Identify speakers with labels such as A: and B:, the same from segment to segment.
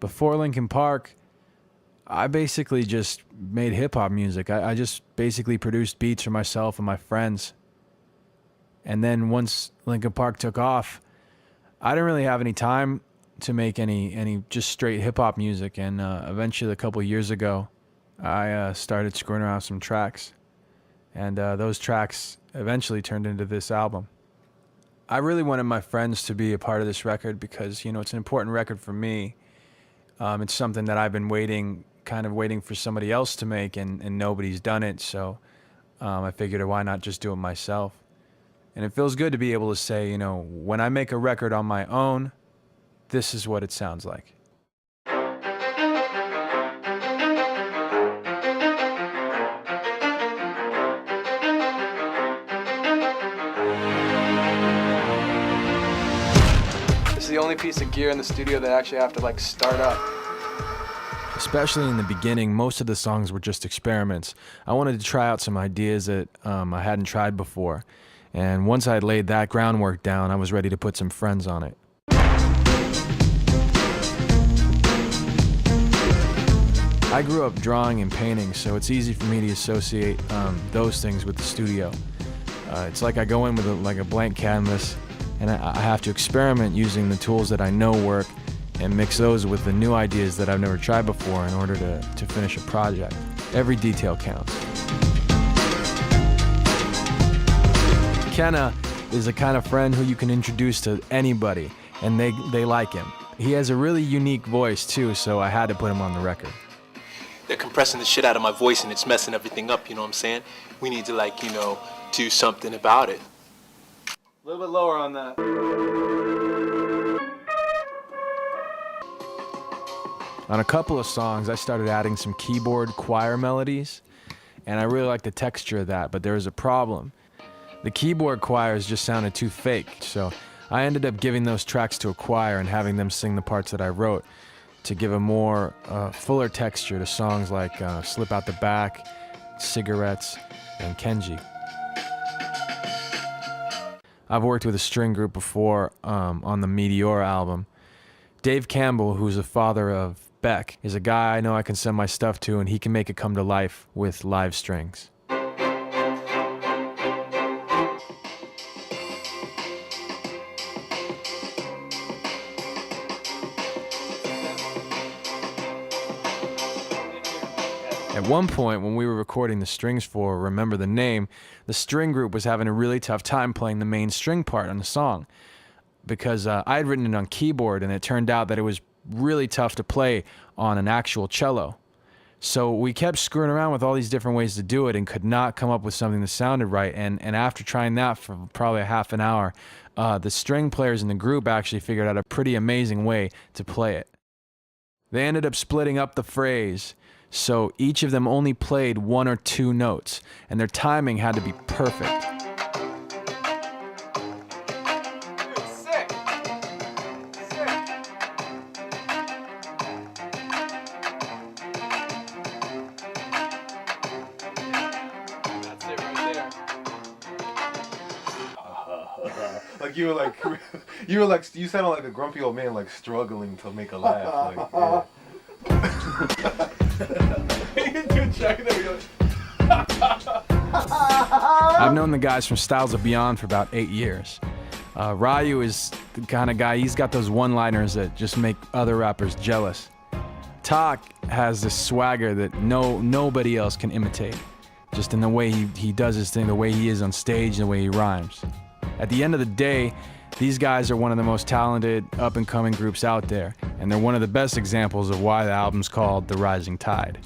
A: Before Linkin Park, I basically just made hip-hop music. I just basically produced beats for myself and my friends. And then once Linkin Park took off, I didn't really have any time to make any just straight hip-hop music. And eventually, a couple years ago, I started screwing around with some tracks. And those tracks eventually turned into this album. I really wanted my friends to be a part of this record because, you know, it's an important record for me. It's something that I've been waiting for somebody else to make, and nobody's done it. So I figured, why not just do it myself? And it feels good to be able to say, you know, when I make a record on my own, this is what it sounds like.
B: This is the only piece of gear in the studio that I actually have to like start up.
A: Especially in the beginning, most of the songs were just experiments. I wanted to try out some ideas that I hadn't tried before. And once I had laid that groundwork down, I was ready to put some friends on it. I grew up drawing and painting, so it's easy for me to associate those things with the studio. It's like I go in with a blank canvas, and I have to experiment using the tools that I know work and mix those with the new ideas that I've never tried before in order to finish a project. Every detail counts. Kenna is the kind of friend who you can introduce to anybody, and they like him. He has a really unique voice too, so I had to put him on the record.
C: They're compressing the shit out of my voice and it's messing everything up, you know what I'm saying? We need to, like, you know, do something about it.
B: A little bit lower on that.
A: On a couple of songs, I started adding some keyboard choir melodies, and I really liked the texture of that, but there was a problem. The keyboard choirs just sounded too fake, so I ended up giving those tracks to a choir and having them sing the parts that I wrote to give a more fuller texture to songs like Slip Out the Back, Cigarettes, and Kenji. I've worked with a string group before on the Meteor album. Dave Campbell, who's the father of Beck, is a guy I know I can send my stuff to, and he can make it come to life with live strings. At one point, when we were recording the strings for Remember the Name, the string group was having a really tough time playing the main string part on the song because I had written it on keyboard, and it turned out that it was really tough to play on an actual cello. So we kept screwing around with all these different ways to do it and could not come up with something that sounded right. And after trying that for probably a half an hour, the string players in the group actually figured out a pretty amazing way to play it. They ended up splitting up the phrase, so each of them only played one or two notes, and their timing had to be perfect.
B: Sick. That's it right there.
D: Like you sounded like a grumpy old man, like struggling to make a laugh. Like, yeah.
A: I've known the guys from Styles of Beyond for about 8 years. Ryu is the kind of guy, he's got those one-liners that just make other rappers jealous. Tak has this swagger that nobody else can imitate, just in the way he does his thing, the way he is on stage, the way he rhymes. At the end of the day, these guys are one of the most talented up-and-coming groups out there, and they're one of the best examples of why the album's called The Rising Tide.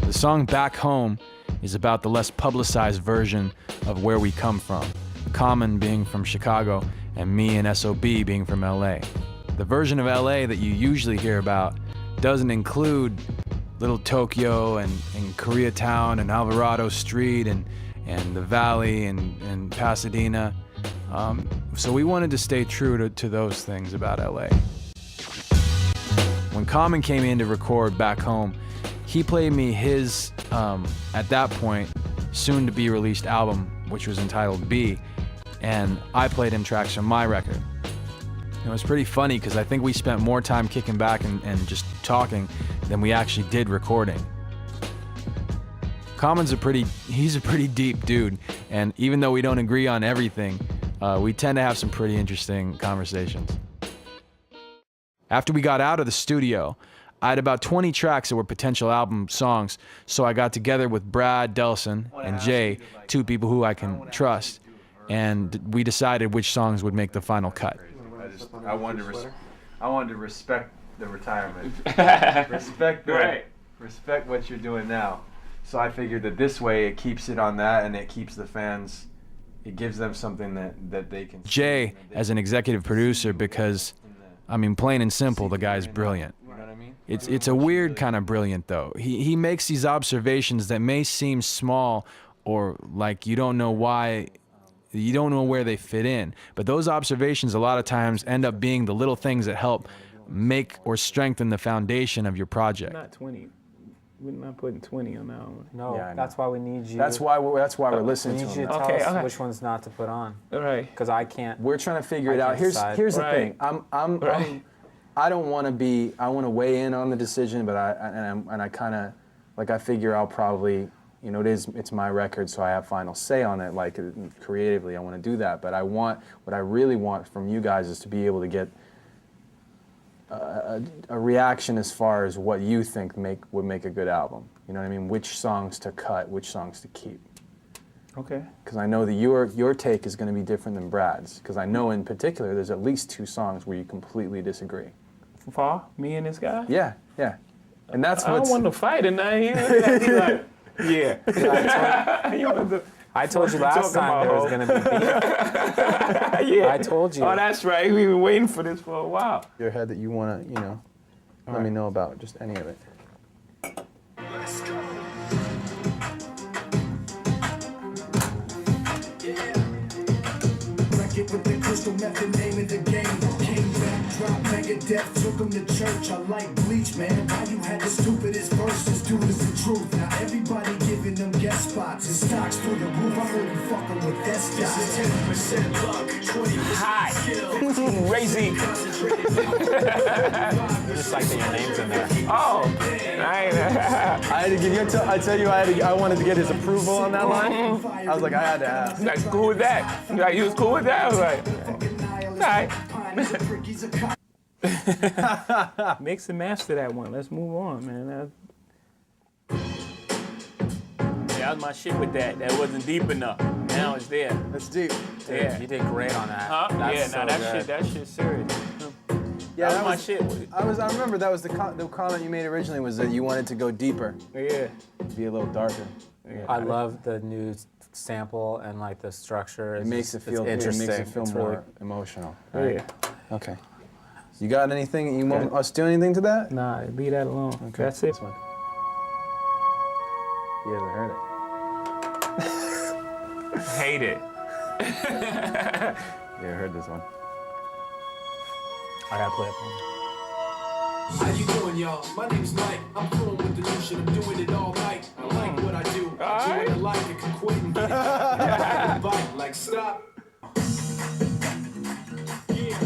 A: The song Back Home is about the less publicized version of where we come from, Common being from Chicago and me and SOB being from LA. The version of LA that you usually hear about doesn't include Little Tokyo and Koreatown and Alvarado Street and the Valley and Pasadena. So we wanted to stay true to those things about LA. When Common came in to record Back Home, he played me his, at that point, soon to be released album, which was entitled B, and I played him tracks from my record. It was pretty funny because I think we spent more time kicking back and just talking than we actually did recording. Common's he's a pretty deep dude, and even though we don't agree on everything, we tend to have some pretty interesting conversations. After we got out of the studio, I had about 20 tracks that were potential album songs, so I got together with Brad Delson and Jay, two people who I can trust, and we decided which songs would make the final cut. I wanted to respect the retirement. Respect what you're doing now. So I figured that this way it keeps it on that, and it keeps the fans, it gives them something that they can. Jay as an executive producer, because I mean, plain and simple, the guy's brilliant. It's a weird kind of brilliant though. He makes these observations that may seem small or like you don't know why, you don't know where they fit in. But those observations a lot of times end up being the little things that help make or strengthen the foundation of your project.
E: Not 20. We're not putting 20 on that one.
F: No,
A: Yeah, I know.
F: that's why we need you.
A: That's why we're listening
F: we
A: to
F: need you
A: him.
F: to tell
E: Okay,
F: us
E: okay.
F: which ones not to put on.
E: All right.
F: Because I can't.
A: We're trying to figure
F: I
A: it out.
F: can't
A: Here's
F: decide.
A: the
E: Right.
A: thing. I don't want to I want to weigh in on the decision, but I kind of, like, I figure I'll probably, you know, it's my record, so I have final say on it. Like, creatively, I want to do that. But what I really want from you guys is to be able to get a reaction as far as what you think would make a good album. You know what I mean? Which songs to cut, which songs to keep.
E: Okay.
A: Because I know that your take is going to be different than Brad's. Because I know in particular there's at least 2 songs where you completely disagree.
E: For me and this guy?
A: Yeah, yeah. And that's
E: I don't
A: what's...
E: want to fight tonight. Yeah. You want to-
F: I told you
E: What you
F: last
E: talking
F: time there was
E: about,
F: going to be beef.
E: Yeah.
F: I told you.
E: Oh, that's right. We've been waiting for this for a while.
A: your head that you want to, you know, let me know about, just any of it.
G: With the crystal method name of the game. Came back, dropped Megadeth, took him to church. I like Bleach, man. Why you had the stupidest verses? Dude, is the truth. Now everybody giving them guest spots and stocks through the roof. I heard you fucking with that stock. This is 10% luck, 20%
E: Hi.
G: skill.
E: Crazy.
F: Just like that your name's in there.
E: Oh.
A: I had to give you, I tell you, I wanted to get his approval on that line. I was like, I had to ask.
E: Like, cool with that. Like, you was cool with that? I was like, all right. Mix and master that one. Let's move on, man. That was my shit with that. That wasn't deep enough. Now it's there.
A: That's deep.
E: Yeah.
F: You did great on that.
E: Huh?
F: That's
E: Yeah,
F: so
E: now
F: good.
E: that shit's serious.
A: Yeah,
E: that was my shit.
A: I remember that was the comment you made originally was that you wanted to go deeper,
E: Yeah.
A: be a little darker.
F: I love the new sample and like the structure.
A: It makes it feel
F: interesting.
A: It makes it feel
F: It's
A: more
F: really-
A: emotional.
E: Oh,
A: Right?
E: yeah.
A: Okay. You got anything? You want us to do anything to that?
E: Nah, leave that alone.
A: Okay.
E: That's it.
A: This one. He hasn't heard it.
E: Hate it.
A: Yeah, I heard this one.
F: I gotta play it for him.
G: How you doing, y'all? My name's Mike. I'm cool with the new shit. I'm doing it all night. I like what I do. I do it like I can quit and get it. Bite, like stop. Yeah.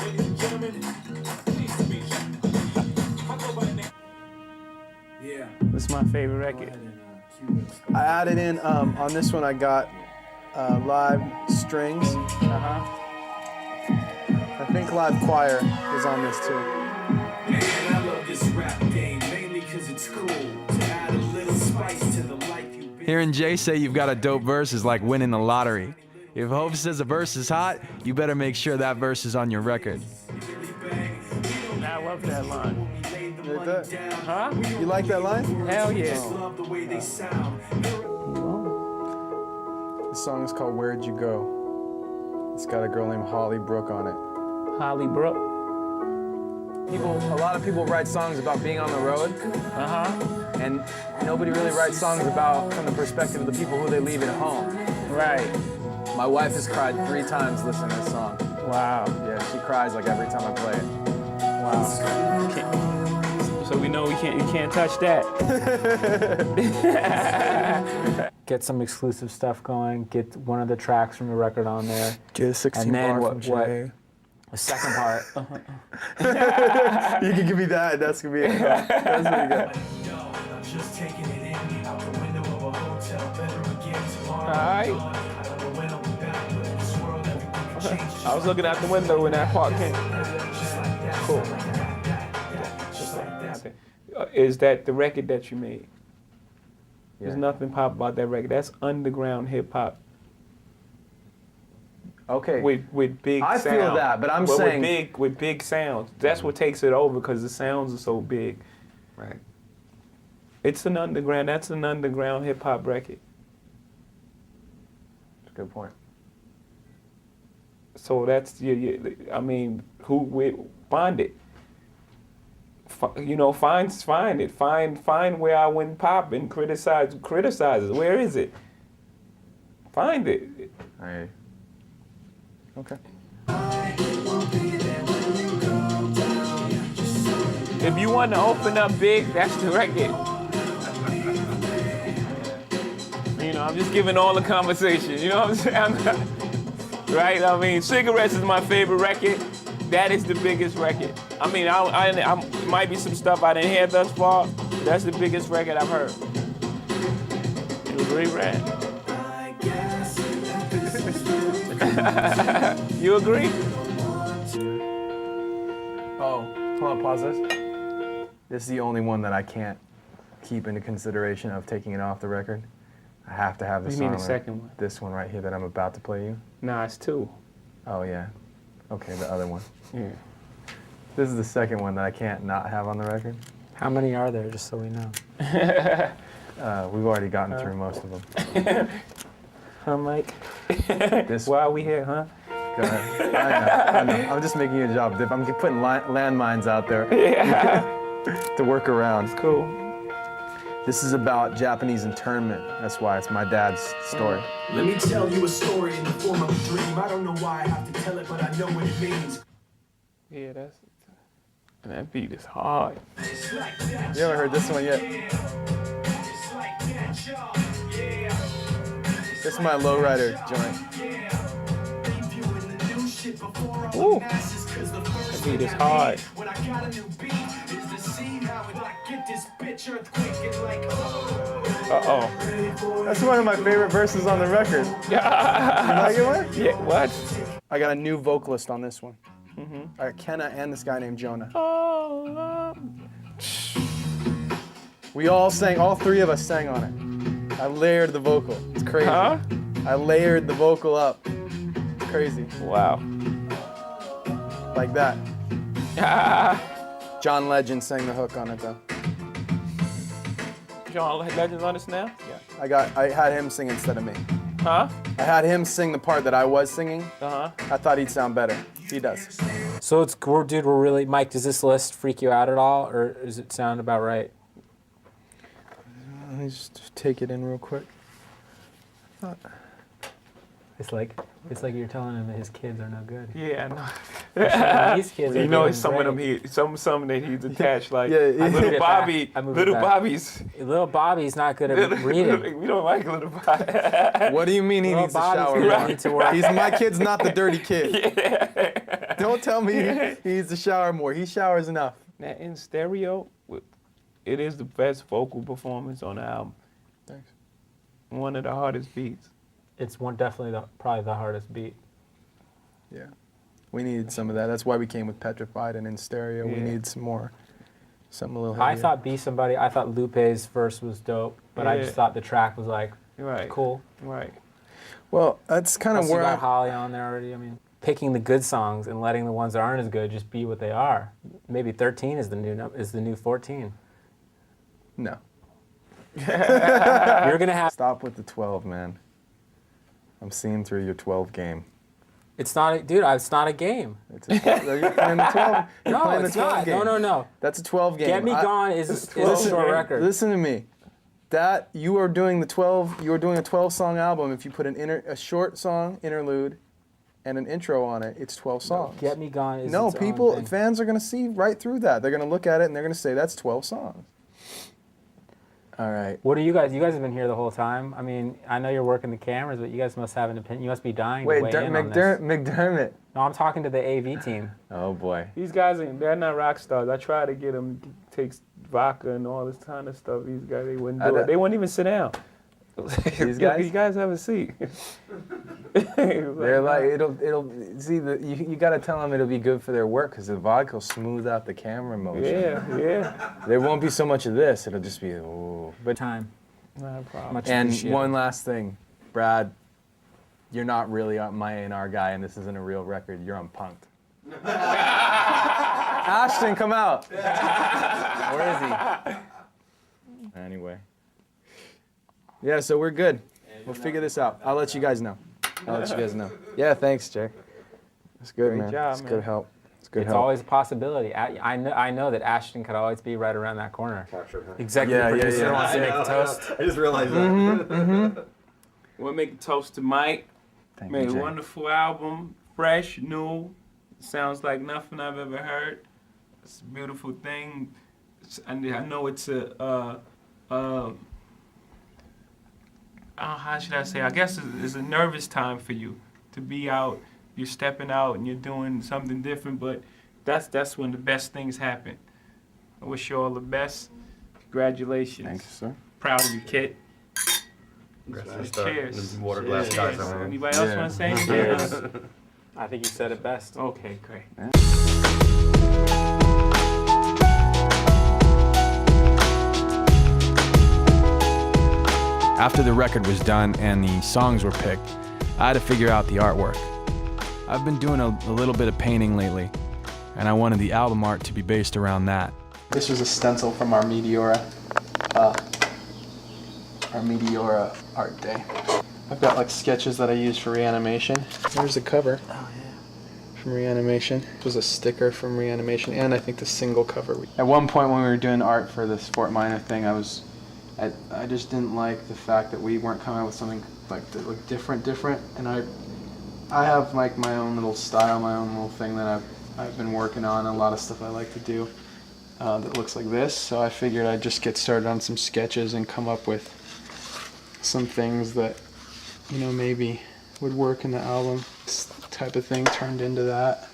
G: Ladies and gentlemen, please to meet you. I go by the name. Yeah.
E: That's my favorite record.
A: I added in on this one. I got live strings. I think live choir is on this too.
G: And I love this rap game mainly because it's cool to add a little spice to the life you've been.
A: Hearing Jay say you've got a dope verse is like winning the lottery. If Hope says a verse is hot, you better make sure that verse is on your record.
E: I love that line.
A: You like that?
E: Huh?
A: You like that line?
E: Hell yeah.
G: Love the way they sound.
A: The song is called Where'd You Go? It's got a girl named Holly Brook on it.
E: Holly Brook.
A: A lot of people write songs about being on the road, and nobody really writes songs about from the perspective of the people who they leave at home.
E: Right.
A: My wife has cried 3 times listening to this song.
E: Wow.
A: Yeah, she cries like every time I play it.
E: Wow. So we know you can't touch that.
F: Get some exclusive stuff going. Get one of the tracks from the record on there.
A: Get a 16
F: And then
A: bar
F: what-
A: from Jay.
F: The second part.
H: You can give me that. That's gonna be it. That's pretty good.
G: Just taking it in out the window of a hotel. Better again tomorrow.
E: Alright.
G: I don't know when I'll be back, but in this world everything can change.
E: I was looking out the window when that part came.
G: Just like that.
E: Cool.
G: Just like that.
E: Is that the record that you made? There's
H: Yeah.
E: nothing pop about that record. That's underground hip hop
H: Okay.
E: with big
H: I
E: sound.
H: feel that, but I'm
E: Well,
H: saying-
E: with big sounds. That's what takes it over because the sounds are so big.
H: Right.
E: It's an underground. That's an underground hip hop record.
H: That's a good point.
E: So that's I mean, find it. You know, find it. Find where I went pop and criticize it. Where is it? Find it.
H: Alright. Okay.
E: If you want to open up big, that's the record. You know, I'm just giving all the conversation. You know what I'm saying? Right? I mean, Cigarettes is my favorite record. That is the biggest record. I mean, I might be some stuff I didn't hear thus far. That's the biggest record I've heard. You agree, Rad? You agree?
H: Oh, hold on, pause this. This is the only one that I can't keep into consideration of taking it off the record. I have to have the
E: What do
H: song.
E: you mean the second one?
H: This one right here that I'm about to play you.
E: Nah, it's two.
H: Oh yeah. Okay, the other one.
E: Yeah.
H: This is the second one that I can't not have on the record.
F: How many are there, just so we know?
H: We've already gotten through most of them.
E: Huh, Mike?
H: This
E: Why are we here, huh?
H: Go ahead. I know. I'm just making you a job. I'm putting landmines out there to work around.
E: Cool.
H: This is about Japanese internment. That's why it's my dad's story.
G: Let me tell you a story in the form of a dream. I don't know why I have to tell it, but I know what it means.
E: Yeah, that beat is hard.
G: It's like that,
H: You haven't heard this one yet?
G: it's like that, y'all. Yeah.
H: This is my lowrider joint.
G: Reviewing the new shit before all
E: Ooh.
G: the masses, 'cause the first
E: That beat
G: thing
E: is
G: I
E: hard.
G: need when I got a new beat is to see how it like get this bitch earthquake and like
E: Uh-oh.
H: That's one of my favorite verses on the record. You like it, one?
E: Yeah, what?
H: I got a new vocalist on this one. I got Kenna and this guy named Jonah. We all sang, all three of us sang on it. I layered the vocal. It's crazy.
E: Huh?
H: I layered the vocal up. It's crazy.
E: Wow.
H: Like that. John Legend sang the hook on it though.
E: John Legend's on this now?
H: Yeah. I had him sing instead of me.
E: Huh?
H: I had him sing the part that I was singing.
E: Uh-huh.
H: I thought he'd sound better. He does.
F: So dude, we're really, Mike, does this list freak you out at all, or does it sound about right?
H: Let me just take it in real quick.
F: It's like you're telling him that his kids are no good.
E: Yeah, I know.
F: These kids are
E: You know,
F: doing
E: it's some
F: great.
E: of them some that he's attached like
H: Yeah, yeah.
E: little
F: it
E: Bobby.
F: back. I moved it
E: Little
F: back.
E: Bobby's.
F: Little Bobby's not good at reading.
E: We don't like little Bobby.
H: What do you mean he
F: Well,
H: needs to
F: Bobby's
H: shower
F: gonna
H: more?
F: need to work.
H: He's my kid's not the dirty kid. Don't tell me he needs to shower more. He showers enough.
E: Now, in stereo, it is the best vocal performance on the album.
H: Thanks.
E: One of the hardest beats.
F: It's definitely probably the hardest beat.
H: Yeah. We needed some of that. That's why we came with Petrified and in stereo. We
E: Yeah.
H: need some more. Something a little
F: I
H: heavier.
F: thought Be Somebody, I thought Lupe's verse was dope, but I
E: Yeah.
F: just thought the track was like
E: Right.
F: cool.
E: Right.
H: Well, that's kind of
F: Plus you
H: where
F: got
H: I...
F: Holly on there already. I mean, picking the good songs and letting the ones that aren't as good just be what they are. Maybe 13 is the new 14.
H: No.
F: You're gonna have.
H: Stop with the 12, man. I'm seeing through your 12 game.
F: It's not, it's not a game.
H: It's a 12, you're playing the 12. You're
F: No,
H: playing the
F: it's
H: 12
F: not.
H: game.
F: No.
H: That's a 12 game.
F: Get Me Gone is a short record.
H: Listen to me. That you are doing the 12. You are doing a 12-song album. If you put a short song interlude and an intro on it, it's 12 songs.
F: Get Me Gone is
H: No,
F: its own
H: people,
F: thing.
H: fans are gonna see right through that. They're gonna look at it and they're gonna say that's 12 songs. All right.
F: What do you guys? You guys have been here the whole time. I mean, I know you're working the cameras, but you guys must have an opinion. You must be dying to
H: Wait,
F: weigh in on this.
H: McDermott.
F: No, I'm talking to the AV team.
H: Oh boy.
E: These guys they're not rock stars. I tried to get them to take vodka and all this kind of stuff. These guys, they wouldn't do it. They wouldn't even sit down.
H: These guys?
E: You guys have a seat.
H: They're like it'll see you got to tell them it'll be good for their work because the vodka will smooth out the camera motion.
E: Yeah.
H: There won't be so much of this. It'll just be ooh. But
F: Time.
E: Not a problem.
F: Much
H: and
F: appreciated.
H: one last thing, Brad, you're not really my A&R guy, and this isn't a real record. You're on Punk'd. Ashton, come out. Where is he? Anyway. Yeah, so we're good. We'll figure this out. I'll let you guys know. Yeah, thanks, Jay. It's good,
E: Great
H: man.
E: job,
H: It's
E: man.
H: good help. It's good
F: It's
H: help.
F: always a possibility. I know that Ashton could always be right around that corner. Executive
H: Yeah,
F: producer
H: yeah.
F: wants to make the toast.
D: I just realized that.
E: We'll make a toast to Mike.
H: Thank
E: Made
H: you,
E: a
H: Jay.
E: wonderful album, fresh, new. Sounds like nothing I've ever heard. It's a beautiful thing. I know it's how should I say? I guess it's a nervous time for you to be out. You're stepping out and you're doing something different, but that's when the best things happen. I wish you all the best. Congratulations.
H: Thanks, sir.
E: Proud of you, kid. Cheers.
D: Water glass guys over here.
E: Anybody else
H: Yeah.
E: want to say anything?
F: Cheers. I think you said it best.
E: Okay, great.
A: After the record was done and the songs were picked, I had to figure out the artwork. I've been doing a little bit of painting lately, and I wanted the album art to be based around that.
B: This was a stencil from our Meteora art day. I've got like sketches that I use for Reanimation. There's the cover. Oh yeah. From Reanimation. It was a sticker from Reanimation, and I think the single cover. At one point when we were doing art for this Fort Minor thing, I just didn't like the fact that we weren't coming up with something like that looked different, and I have like my own little style, my own little thing that I've been working on, a lot of stuff I like to do that looks like this. So I figured I'd just get started on some sketches and come up with some things that, you know, maybe would work in the album. This type of thing turned into that,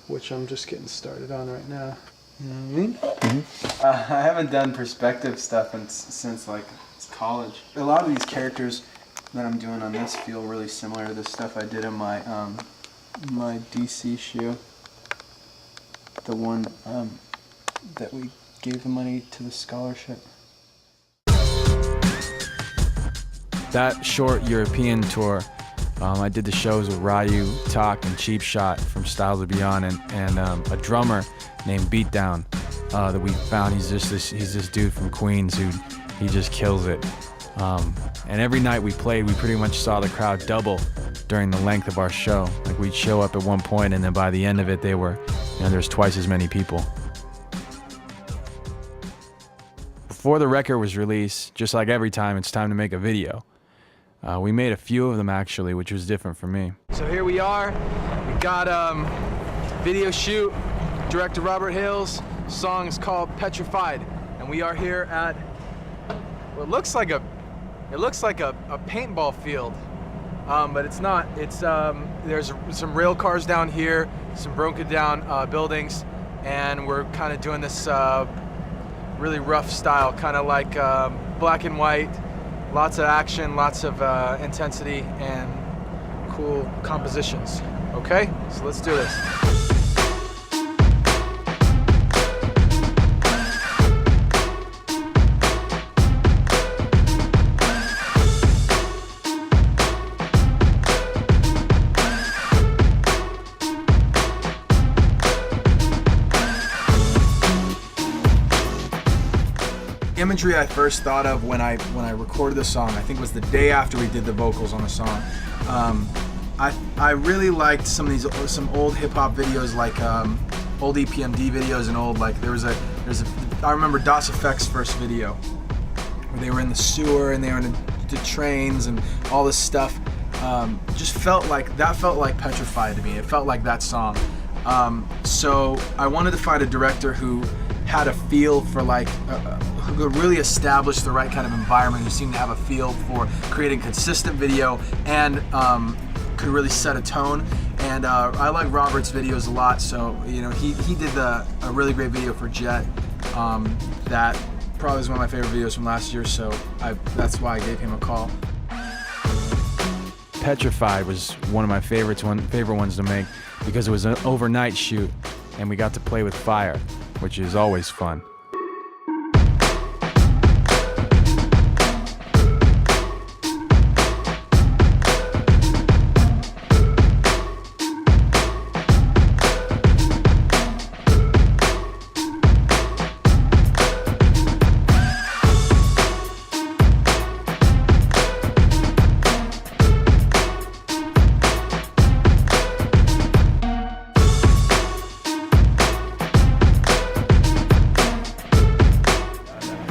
B: which I'm just getting started on right now. You know what I mean? Mm-hmm. I haven't done perspective stuff since like college. A lot of these characters that I'm doing on this feel really similar to the stuff I did in my my DC shoe. The one that we gave the money to the scholarship.
A: That short European tour, I did the shows with Ryu, Tak, and Cheap Shot from Styles of Beyond, and a drummer named Beatdown that we found. He's this dude from Queens who he just kills it. And every night we played, we pretty much saw the crowd double during the length of our show. Like we'd show up at one point, and then by the end of it, there's twice as many people. Before the record was released, just like every time, it's time to make a video. We made a few of them actually, which was different for me.
B: So here we are. We got video shoot. Director Robert Hales. Song is called Petrified, and we are here at what looks like a paintball field, but it's not. It's there's some rail cars down here, some broken down buildings, and we're kind of doing this really rough style, kind of like black and white. Lots of action, lots of intensity, and cool compositions. Okay, so let's do this. Imagery I first thought of when I recorded the song, I think was the day after we did the vocals on the song. I really liked some old hip hop videos, like old EPMD videos, and old like I remember Das Effect's first video where they were in the sewer and they were in the trains and all this stuff. Just felt like Petrified to me. It felt like that song. So I wanted to find a director who had a feel for who could really establish the right kind of environment, who seemed to have a feel for creating consistent video and could really set a tone. And I like Robert's videos a lot, so you know he did a really great video for Jet. That probably is one of my favorite videos from last year, so that's why I gave him a call.
A: Petrified was one of my favorite ones to make because it was an overnight shoot and we got to play with fire, which is always fun.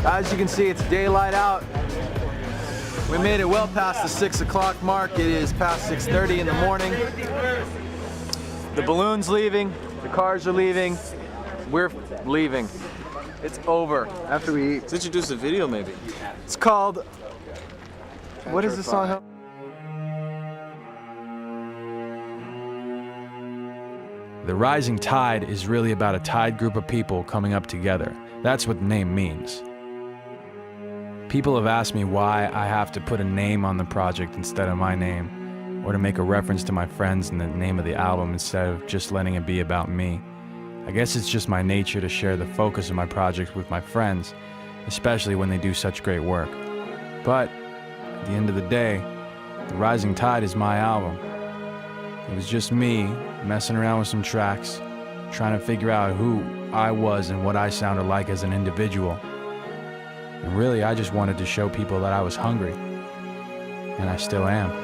H: As you can see, it's daylight out. We made it well past the 6 o'clock mark. It is past 6:30 in the morning. The balloon's leaving, the cars are leaving, we're leaving. It's over after we eat.
I: Let's introduce the video maybe.
H: It's called, what is the song?
A: The Rising Tide is really about a tide group of people coming up together. That's what the name means. People have asked me why I have to put a name on the project instead of my name, or to make a reference to my friends in the name of the album instead of just letting it be about me. I guess it's just my nature to share the focus of my project with my friends, especially when they do such great work. But at the end of the day, The Rising Tide is my album. It was just me messing around with some tracks, trying to figure out who I was and what I sounded like as an individual. And really, I just wanted to show people that I was hungry, and I still am.